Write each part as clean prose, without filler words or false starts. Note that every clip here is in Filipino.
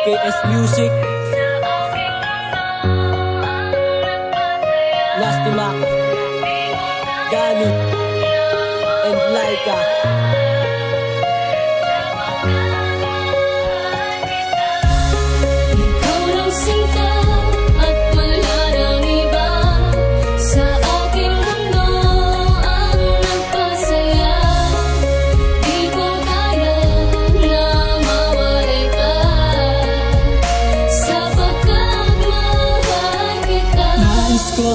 KS Music, Nasty Mac, Gani, and Laika.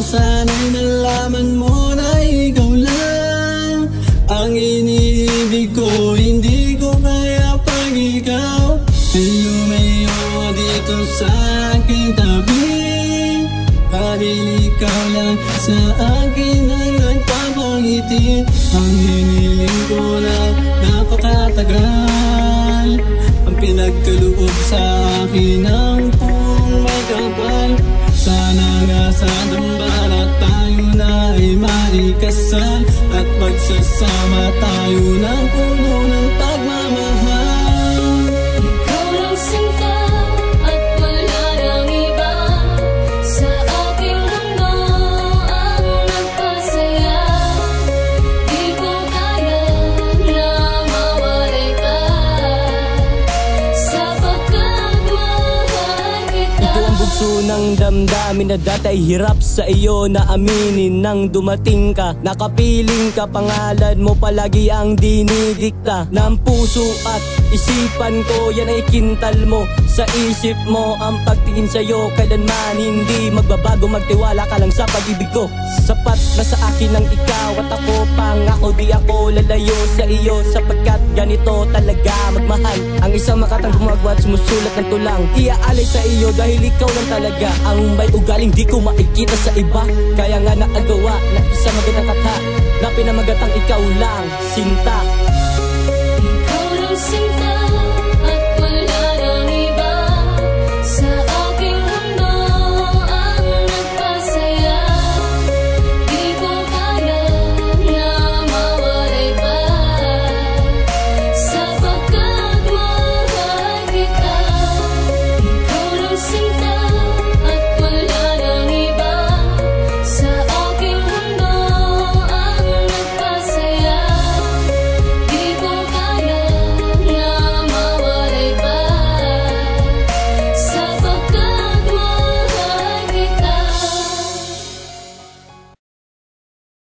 Sana'y nalaman mo na ikaw lang ang iniibig ko. Hindi ko kaya pag ikaw ay lumayo dito sa aking tabi. Dahil ikaw lang sa akin ang nagpapangiti. Ang hiniling ko na napakatagal, ang pinagkaloob sa akin ng buong may kapal. Sana nga sa dambal at tayo na ay maikasal, at magsasama tayo ng puno ng pagmamahal. Ikaw lang sinta at wala nang iba. Sa aking mundo ang nagpasaya. Di ko kaya na mawalay ka, sapagkat mahal kita. Ito ang bugso ng damdamin na dati ay hirap sa iyo na aminin. Nang dumating ka, nakapiling ka, pangalan mo palagi ang dinidikta ng puso at isipan ko. Yan ay kintal mo sa isip mo. Ang pagtingin sa'yo kailanman hindi magbabago. Magtiwala ka lang sa pag-ibig ko. Sapat na sa akin ang ikaw at ako. Pangako di ako lalayo sa iyo, sapagkat ganito talaga magmahal. Ang isang makatang gumagawa at sumusulat ng tulang. Iaalay sa iyo dahil ikaw lang talaga ang may ugaling di ko makikita sa iba. Kaya nga naagawa na isang magandang kata na pinamagatang ikaw lang, sinta. Ikaw lang sinta